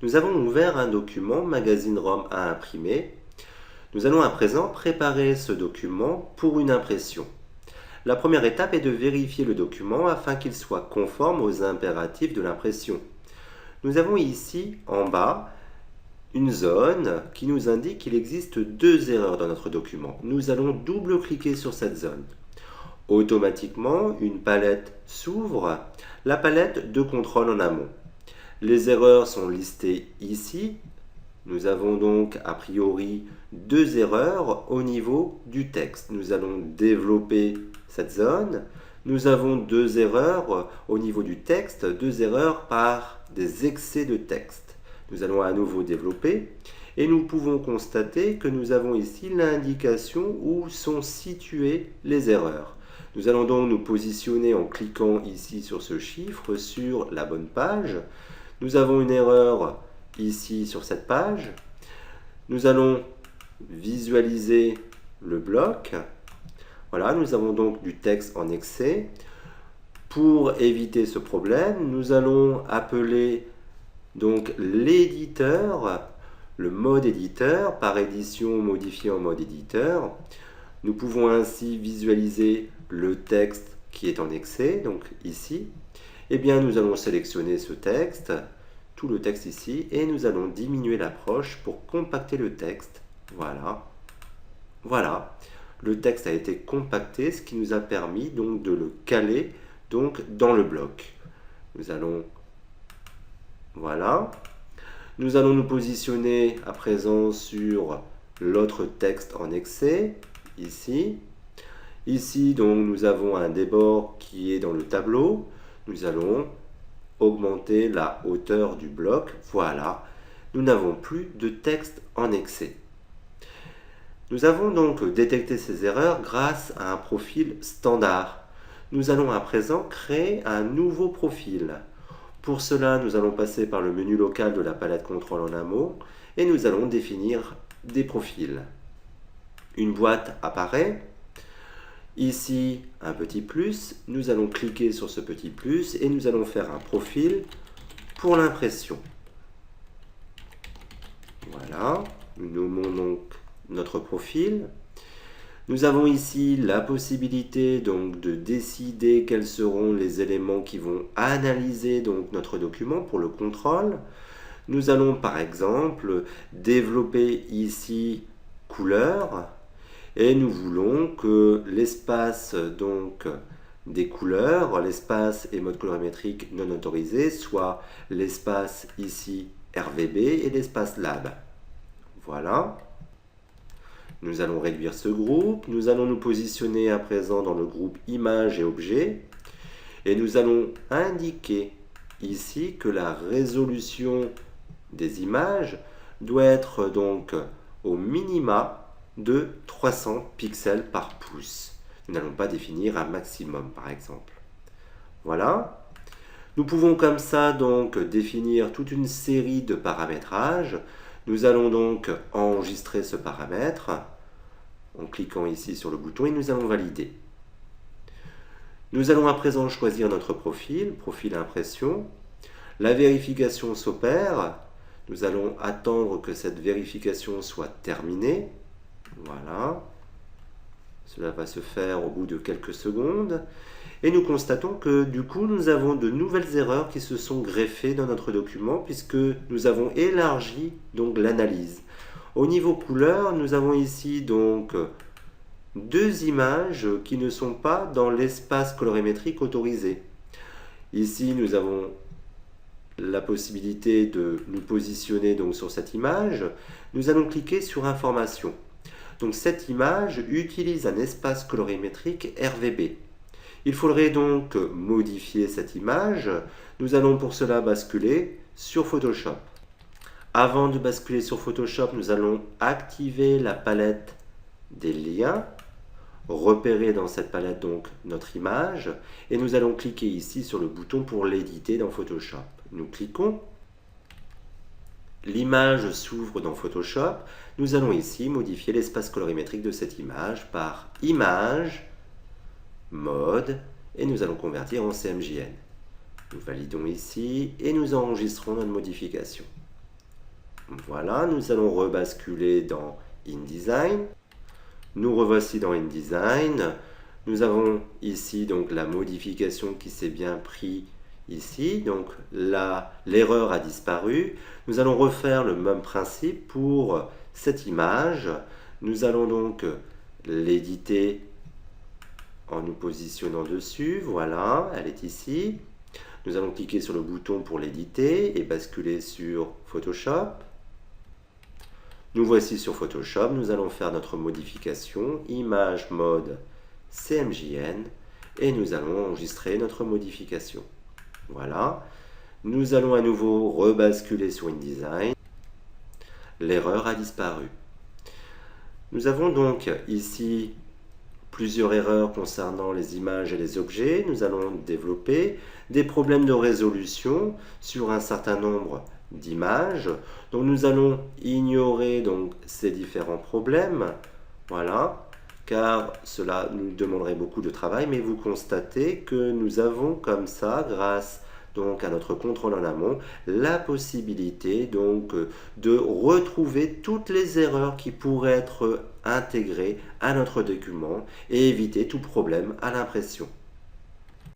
Nous avons ouvert un document Magazine ROM à imprimer. Nous allons à présent préparer ce document pour une impression. La première étape est de vérifier le document afin qu'il soit conforme aux impératifs de l'impression. Nous avons ici en bas une zone qui nous indique qu'il existe deux erreurs dans notre document. Nous allons double-cliquer sur cette zone. Automatiquement, une palette s'ouvre, la palette de contrôle en amont. Les erreurs sont listées ici. Nous avons donc a priori deux erreurs au niveau du texte. Nous allons développer cette zone. Nous avons deux erreurs au niveau du texte, deux erreurs par des excès de texte. Nous allons à nouveau développer et nous pouvons constater que nous avons ici l'indication où sont situées les erreurs. Nous allons donc nous positionner en cliquant ici sur ce chiffre sur la bonne page. Nous avons une erreur ici sur cette page. Nous allons visualiser le bloc. Voilà, nous avons donc du texte en excès. Pour éviter ce problème, nous allons appeler donc l'éditeur, le mode éditeur, par édition modifié en mode éditeur. Nous pouvons ainsi visualiser le texte qui est en excès, donc ici. Eh bien, nous allons sélectionner ce texte, tout le texte ici, et nous allons diminuer l'approche pour compacter le texte. Voilà. Voilà. Le texte a été compacté, ce qui nous a permis donc de le caler donc dans le bloc. Nous allons Voilà. Nous allons nous positionner à présent sur l'autre texte en excès, ici. Ici, donc, nous avons un débord qui est dans le tableau. Nous allons augmenter la hauteur du bloc. Voilà. Nous n'avons plus de texte en excès. Nous avons donc détecté ces erreurs grâce à un profil standard. Nous allons à présent créer un nouveau profil. Pour cela, nous allons passer par le menu local de la palette contrôle en amont et nous allons définir des profils. Une boîte apparaît. Ici, un petit plus. Nous allons cliquer sur ce petit plus et nous allons faire un profil pour l'impression. Voilà. Nous nommons donc notre profil. Nous avons ici la possibilité donc de décider quels seront les éléments qui vont analyser donc notre document pour le contrôle. Nous allons par exemple développer ici couleur et nous voulons que l'espace donc des couleurs, l'espace et mode colorimétrique non autorisé soit l'espace ici RVB et l'espace Lab. Voilà. Nous allons réduire ce groupe, nous allons nous positionner à présent dans le groupe images et objets et nous allons indiquer ici que la résolution des images doit être donc au minima de 300 pixels par pouce. Nous n'allons pas définir un maximum par exemple. Voilà. Nous pouvons comme ça donc définir toute une série de paramétrages. Nous allons donc enregistrer ce paramètre en cliquant ici sur le bouton et nous allons valider. Nous allons à présent choisir notre profil, profil impression. La vérification s'opère. Nous allons attendre que cette vérification soit terminée. Voilà. Cela va se faire au bout de quelques secondes. Et nous constatons que du coup, nous avons de nouvelles erreurs qui se sont greffées dans notre document puisque nous avons élargi donc l'analyse. Au niveau couleur, nous avons ici donc deux images qui ne sont pas dans l'espace colorimétrique autorisé. Ici, nous avons la possibilité de nous positionner donc sur cette image. Nous allons cliquer sur Information. Donc cette image utilise un espace colorimétrique RVB. Il faudrait donc modifier cette image. Nous allons pour cela basculer sur Photoshop. Avant de basculer sur Photoshop, nous allons activer la palette des liens, repérer dans cette palette donc notre image et nous allons cliquer ici sur le bouton pour l'éditer dans Photoshop. Nous cliquons, l'image s'ouvre dans Photoshop. Nous allons ici modifier l'espace colorimétrique de cette image par Image, Mode et nous allons convertir en CMJN. Nous validons ici et nous enregistrons notre modification. Voilà, nous allons rebasculer dans InDesign. Nous revoici dans InDesign. Nous avons ici donc la modification qui s'est bien prise ici. Donc là, l'erreur a disparu. Nous allons refaire le même principe pour cette image. Nous allons donc l'éditer en nous positionnant dessus. Voilà, elle est ici. Nous allons cliquer sur le bouton pour l'éditer et basculer sur Photoshop. Nous voici sur Photoshop. Nous allons faire notre modification, image mode CMJN, et nous allons enregistrer notre modification. Voilà. Nous allons à nouveau rebasculer sur InDesign. L'erreur a disparu. Nous avons donc ici plusieurs erreurs concernant les images et les objets. Nous allons développer des problèmes de résolution sur un certain nombre d'images. Donc nous allons ignorer donc ces différents problèmes. Voilà, car cela nous demanderait beaucoup de travail, mais vous constatez que nous avons comme ça, grâce donc à notre contrôle en amont, la possibilité donc de retrouver toutes les erreurs qui pourraient être intégrées à notre document et éviter tout problème à l'impression.